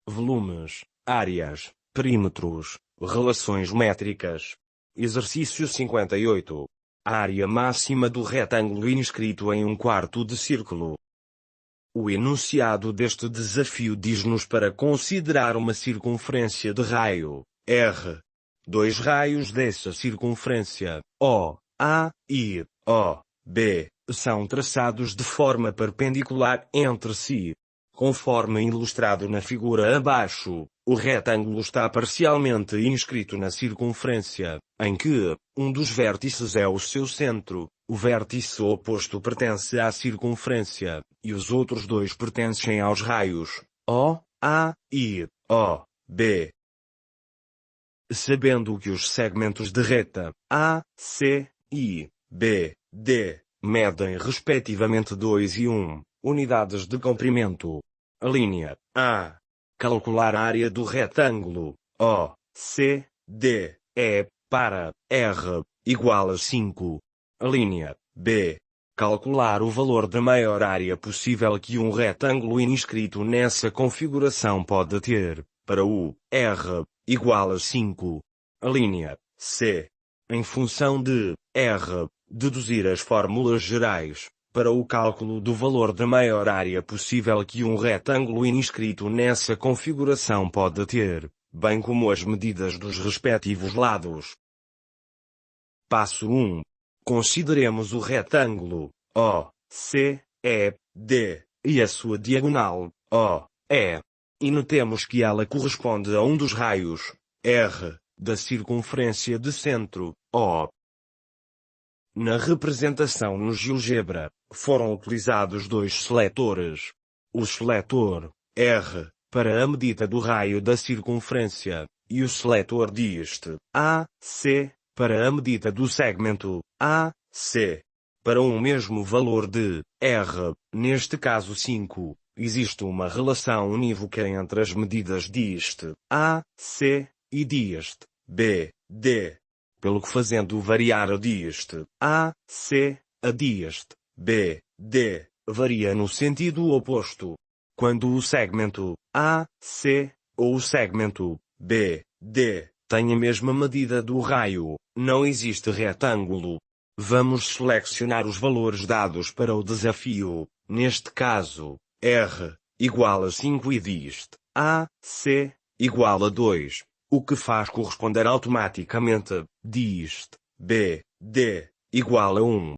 volumes, áreas, perímetros, relações métricas. Exercício 58. A área máxima do retângulo inscrito em um quarto de círculo. O enunciado deste desafio diz-nos para considerar uma circunferência de raio, R. Dois raios dessa circunferência, O, A e O, B, são traçados de forma perpendicular entre si. Conforme ilustrado na figura abaixo, o retângulo está parcialmente inscrito na circunferência, em que um dos vértices é o seu centro, o vértice oposto pertence à circunferência, e os outros dois pertencem aos raios, O, A e O, B. Sabendo que os segmentos de reta A, C e B, D medem respectivamente 2 e 1 unidades de comprimento. A linha A. Calcular a área do retângulo O, C, D, é, para R, igual a 5. A linha B. Calcular o valor da maior área possível que um retângulo inscrito nessa configuração pode ter, para o R, igual a 5. A linha C. Em função de R, deduzir as fórmulas gerais, para o cálculo do valor da maior área possível que um retângulo inscrito nessa configuração pode ter, bem como as medidas dos respectivos lados. Passo 1. Consideremos o retângulo O, C, E, D, e a sua diagonal, O, E. E notemos que ela corresponde a um dos raios, R, da circunferência de centro, O. Na representação no GeoGebra, foram utilizados dois seletores. O seletor, R, para a medida do raio da circunferência, e o seletor diste, A, C, para a medida do segmento, A, C. Para um mesmo valor de R, neste caso 5, existe uma relação unívoca entre as medidas diste, A, C, e diste, B, D. Pelo que fazendo variar a diste, A, C, a diste, B, D, varia no sentido oposto. Quando o segmento A, C, ou o segmento B, D, tem a mesma medida do raio, não existe retângulo. Vamos selecionar os valores dados para o desafio, neste caso, R, igual a 5 e diste, A, C, igual a 2. O que faz corresponder automaticamente, diste, B, D, igual a 1.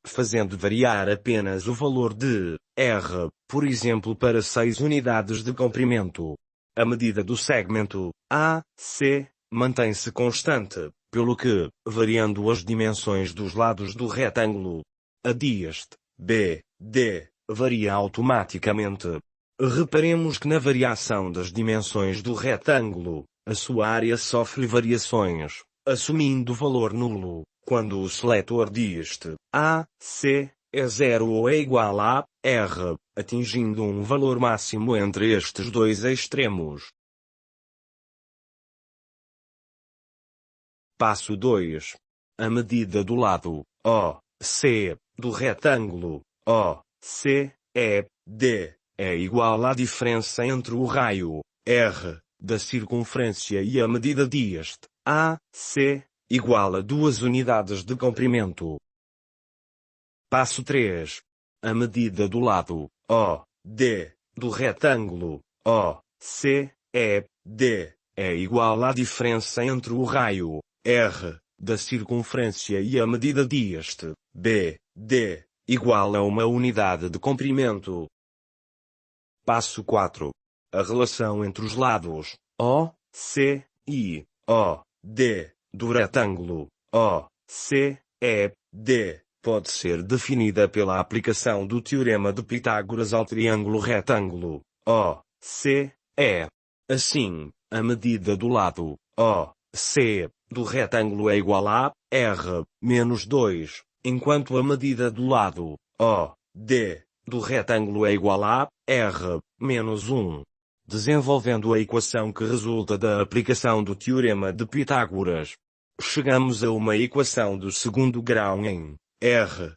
Fazendo variar apenas o valor de R, por exemplo para 6 unidades de comprimento. A medida do segmento A, C, mantém-se constante, pelo que, variando as dimensões dos lados do retângulo, a diste, B, D, varia automaticamente. Reparemos que na variação das dimensões do retângulo, a sua área sofre variações, assumindo valor nulo, quando o seletor diste, A, C, é 0 ou é igual a R, atingindo um valor máximo entre estes dois extremos. Passo 2. A medida do lado O, C, do retângulo O, C, E, D. É igual à diferença entre o raio, R, da circunferência e a medida diste, A, C, igual a 2 unidades de comprimento. Passo 3. A medida do lado, O, D, do retângulo, O, C, E, D, é igual à diferença entre o raio, R, da circunferência e a medida diste, B, D, igual a 1 unidade de comprimento. Passo 4. A relação entre os lados, O, C, e O, D, do retângulo, O, C, E, D, pode ser definida pela aplicação do teorema de Pitágoras ao triângulo retângulo, O, C, E. Assim, a medida do lado, O, C, do retângulo é igual a R, menos 2, enquanto a medida do lado, O, D, do retângulo é igual a R, menos 1. Desenvolvendo a equação que resulta da aplicação do teorema de Pitágoras, chegamos a uma equação do segundo grau em R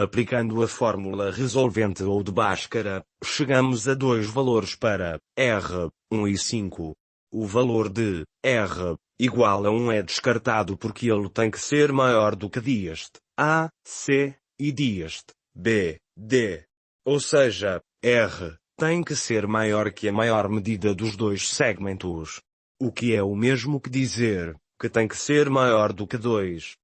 Aplicando a fórmula resolvente ou de Bhaskara, chegamos a dois valores para R, 1 e 5. O valor de R igual a 1 é descartado porque ele tem que ser maior do que deste A, C, e deste B, D. Ou seja, R tem que ser maior que a maior medida dos dois segmentos. O que é o mesmo que dizer que tem que ser maior do que 2.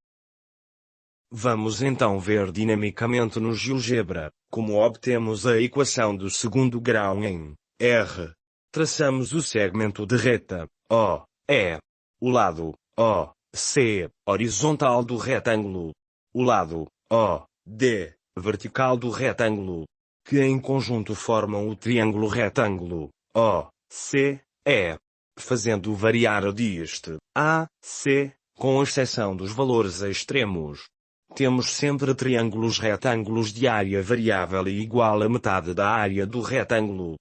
Vamos então ver dinamicamente no GeoGebra como obtemos a equação do segundo grau em R. Traçamos o segmento de reta O, E. O lado O, C, horizontal do retângulo. O lado O, D, vertical do retângulo. Que em conjunto formam o triângulo retângulo O, C, E. Fazendo variar deste A, C, com exceção dos valores extremos. Temos sempre triângulos retângulos de área variável e igual a metade da área do retângulo.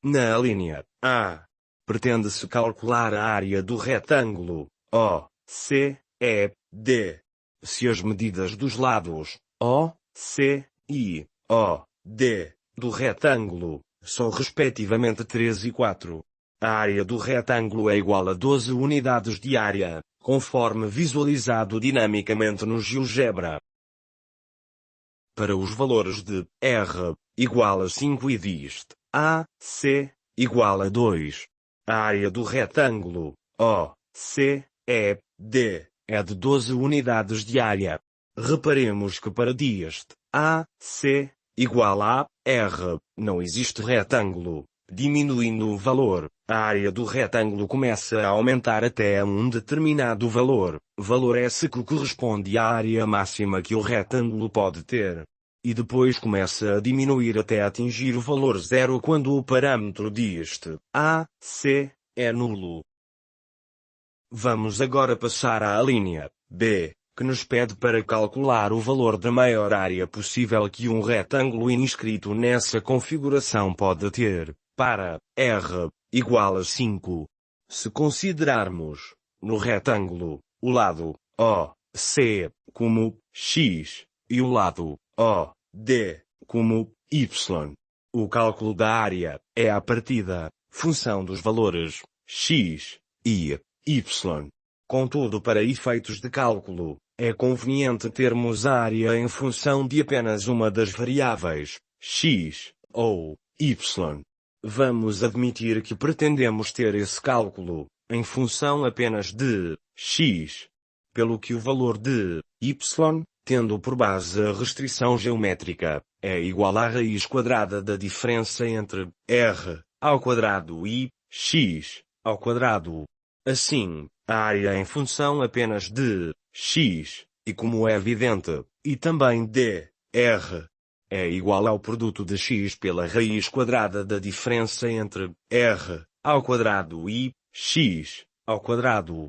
Na linha A, pretende-se calcular a área do retângulo O, C, E, D. Se as medidas dos lados O, C, e O, D do retângulo são respectivamente 3 e 4, a área do retângulo é igual a 12 unidades de área, conforme visualizado dinamicamente no GeoGebra. Para os valores de R igual a 5 e deste A, C, igual a 2. A área do retângulo O, C, E, D é de 12 unidades de área. Reparemos que para deste A, C, igual a R, não existe retângulo. Diminuindo o valor, a área do retângulo começa a aumentar até a um determinado valor. Valor S que corresponde à área máxima que o retângulo pode ter. E depois começa a diminuir até atingir o valor zero quando o parâmetro deste A, C, é nulo. Vamos agora passar à linha B, que nos pede para calcular o valor da maior área possível que um retângulo inscrito nessa configuração pode ter, para R igual a 5. Se considerarmos, no retângulo, o lado O, C, como x, e o lado O, D, como y. O cálculo da área é à partida função dos valores x e y. Contudo, para efeitos de cálculo, é conveniente termos a área em função de apenas uma das variáveis, x ou y. Vamos admitir que pretendemos ter esse cálculo em função apenas de x, pelo que o valor de y, tendo por base a restrição geométrica, é igual à raiz quadrada da diferença entre r ao quadrado e x ao quadrado. Assim, a área em função apenas de x, e como é evidente, e também de r, é igual ao produto de x pela raiz quadrada da diferença entre r ao quadrado e x ao quadrado.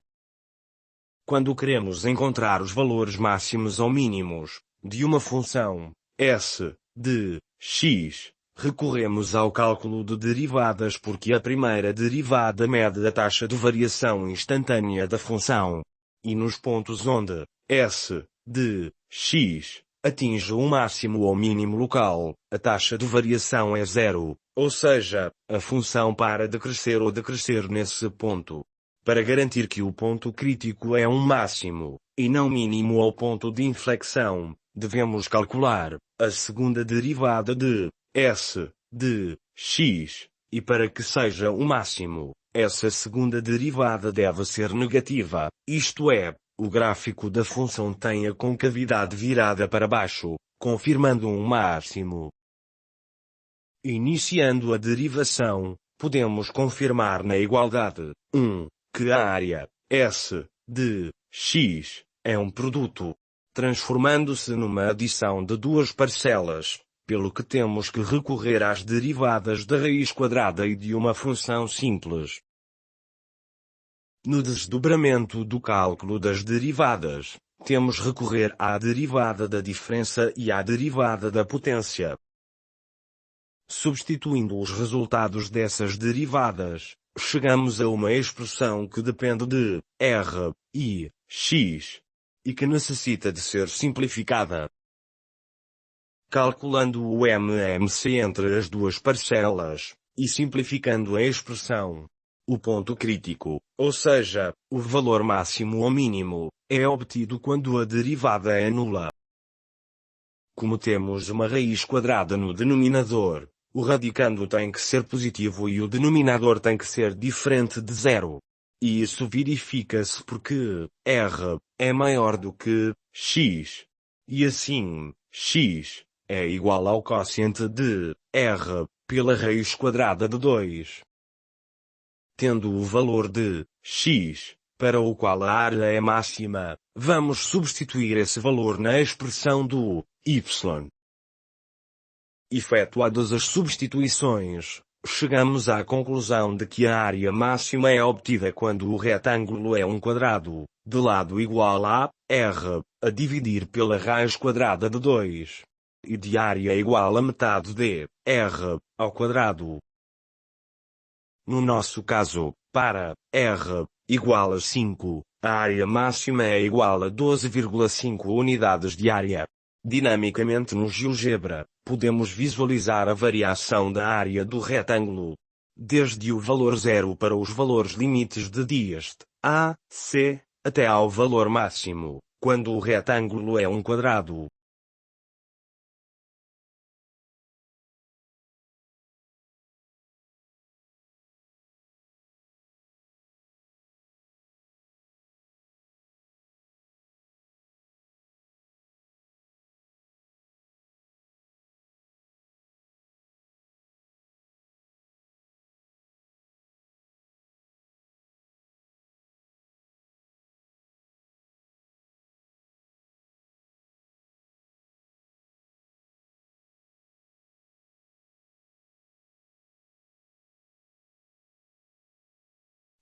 Quando queremos encontrar os valores máximos ou mínimos de uma função s de x, recorremos ao cálculo de derivadas porque a primeira derivada mede a taxa de variação instantânea da função. E nos pontos onde s de x atinge o máximo ou mínimo local, a taxa de variação é zero, ou seja, a função para de crescer ou decrescer nesse ponto. Para garantir que o ponto crítico é um máximo, e não mínimo ou ponto de inflexão, devemos calcular a segunda derivada de s de x, e para que seja o máximo, essa segunda derivada deve ser negativa, isto é, o gráfico da função tem a concavidade virada para baixo, confirmando um máximo. Iniciando a derivação, podemos confirmar na igualdade 1, que a área S de x é um produto, transformando-se numa adição de duas parcelas, pelo que temos que recorrer às derivadas da raiz quadrada e de uma função simples. No desdobramento do cálculo das derivadas, temos recorrer à derivada da diferença e à derivada da potência. Substituindo os resultados dessas derivadas, chegamos a uma expressão que depende de r e x, e que necessita de ser simplificada. Calculando o MMC entre as duas parcelas, e simplificando a expressão, o ponto crítico, ou seja, o valor máximo ou mínimo, é obtido quando a derivada é nula. Como temos uma raiz quadrada no denominador, o radicando tem que ser positivo e o denominador tem que ser diferente de zero. E isso verifica-se porque r é maior do que x. E assim, x é igual ao quociente de r pela raiz quadrada de 2. Tendo o valor de x, para o qual a área é máxima, vamos substituir esse valor na expressão do y. Efetuadas as substituições, chegamos à conclusão de que a área máxima é obtida quando o retângulo é um quadrado, de lado igual a r, a dividir pela raiz quadrada de 2, e de área igual a metade de r ao quadrado. No nosso caso, para r igual a 5, a área máxima é igual a 12,5 unidades de área. Dinamicamente no GeoGebra, podemos visualizar a variação da área do retângulo, desde o valor zero para os valores limites de deste A, C, até ao valor máximo, quando o retângulo é um quadrado.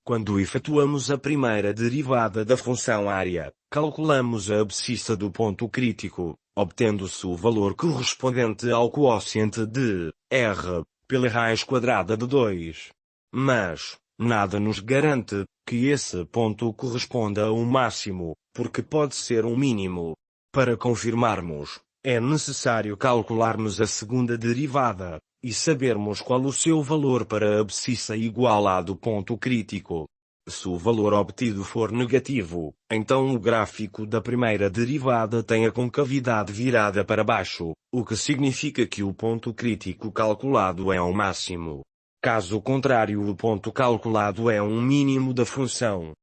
Quando efetuamos a primeira derivada da função área, calculamos a abscissa do ponto crítico, obtendo-se o valor correspondente ao quociente de r pela raiz quadrada de 2. Mas, nada nos garante que esse ponto corresponda a um máximo, porque pode ser um mínimo. Para confirmarmos, é necessário calcularmos a segunda derivada, e sabermos qual o seu valor para a abscissa igual à do ponto crítico. Se o valor obtido for negativo, então o gráfico da primeira derivada tem a concavidade virada para baixo, o que significa que o ponto crítico calculado é um máximo. Caso contrário, o ponto calculado é um mínimo da função.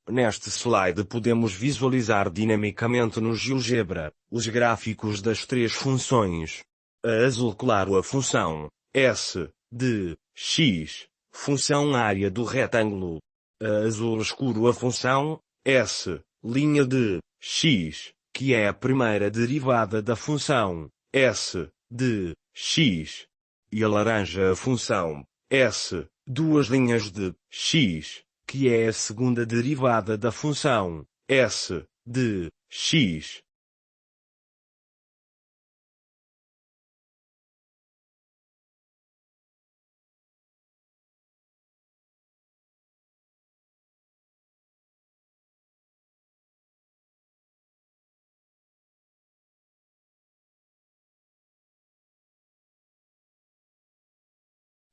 Neste slide podemos visualizar dinamicamente no GeoGebra os gráficos das três funções. A azul claro a função S de x, função área do retângulo. A azul escuro a função S, linha de x, que é a primeira derivada da função S de x. E a laranja a função S, duas linhas de x, que é a segunda derivada da função S de x.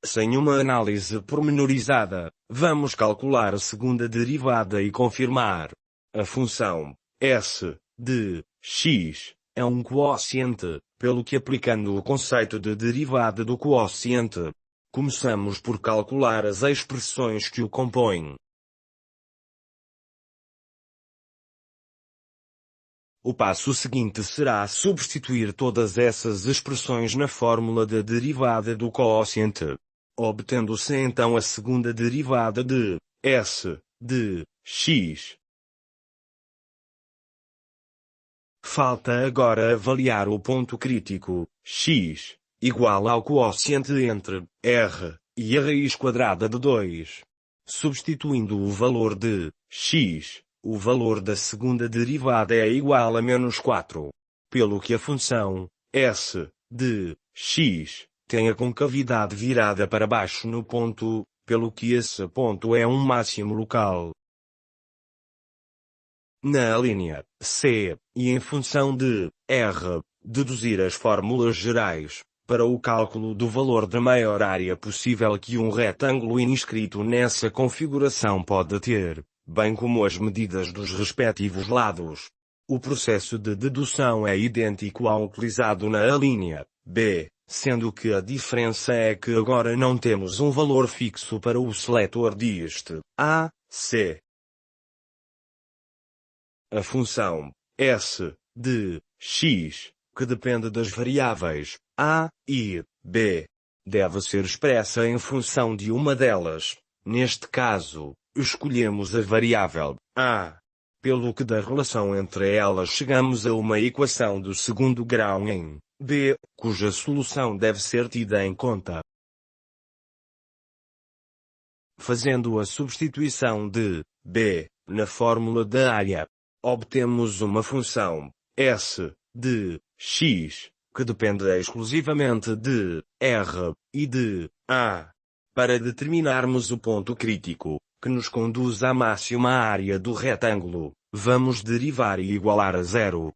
Sem uma análise pormenorizada, vamos calcular a segunda derivada e confirmar. A função S de x é um quociente, pelo que aplicando o conceito de derivada do quociente, começamos por calcular as expressões que o compõem. O passo seguinte será substituir todas essas expressões na fórmula da derivada do quociente, obtendo-se então a segunda derivada de S de x. Falta agora avaliar o ponto crítico, x, igual ao quociente entre r e a raiz quadrada de 2. Substituindo o valor de x, o valor da segunda derivada é igual a menos 4. Pelo que a função s de x tem a concavidade virada para baixo no ponto, pelo que esse ponto é um máximo local. Na linha C, e em função de R, deduzir as fórmulas gerais para o cálculo do valor da maior área possível que um retângulo inscrito nessa configuração pode ter, bem como as medidas dos respectivos lados. O processo de dedução é idêntico ao utilizado na linha B, sendo que a diferença é que agora não temos um valor fixo para o seletor deste A, C. A função s de x, que depende das variáveis a e b, deve ser expressa em função de uma delas. Neste caso, escolhemos a variável a. Pelo que da relação entre elas chegamos a uma equação do segundo grau em b, cuja solução deve ser tida em conta. Fazendo a substituição de b na fórmula da área, obtemos uma função s de x, que depende exclusivamente de r e de a. Para determinarmos o ponto crítico, que nos conduz à máxima área do retângulo, vamos derivar e igualar a zero.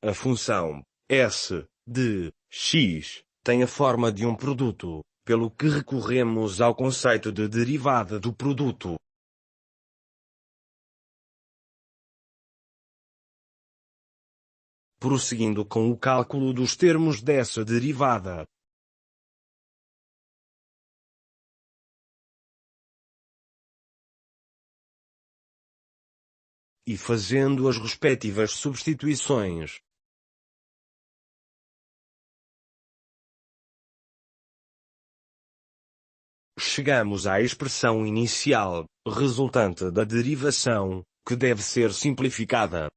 A função s de x tem a forma de um produto, pelo que recorremos ao conceito de derivada do produto. Prosseguindo com o cálculo dos termos dessa derivada. E fazendo as respectivas substituições. Chegamos à expressão inicial, resultante da derivação, que deve ser simplificada.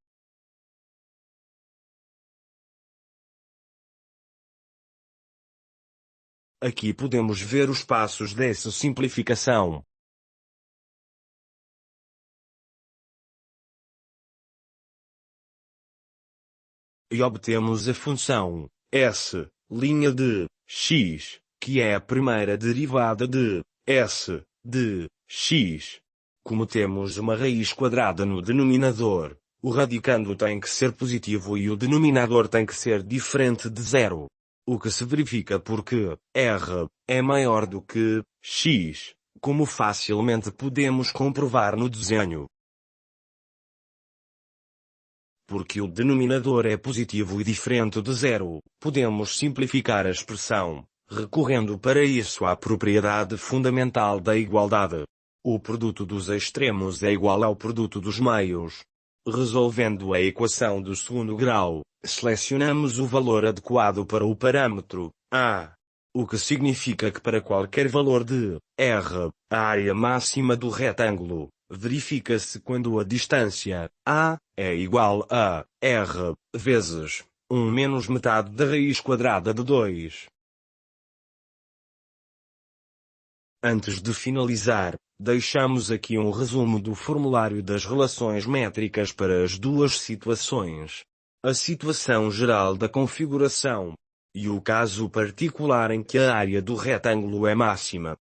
Aqui podemos ver os passos dessa simplificação. E obtemos a função s, linha de x, que é a primeira derivada de s de x. Como temos uma raiz quadrada no denominador, o radicando tem que ser positivo e o denominador tem que ser diferente de zero. O que se verifica porque r é maior do que x, como facilmente podemos comprovar no desenho. Porque o denominador é positivo e diferente de zero, podemos simplificar a expressão, recorrendo para isso à propriedade fundamental da igualdade. O produto dos extremos é igual ao produto dos meios. Resolvendo a equação do segundo grau, selecionamos o valor adequado para o parâmetro a. O que significa que para qualquer valor de r, a área máxima do retângulo verifica-se quando a distância a é igual a r vezes 1 menos metade da raiz quadrada de 2. Antes de finalizar, deixamos aqui um resumo do formulário das relações métricas para as duas situações. A situação geral da configuração e o caso particular em que a área do retângulo é máxima.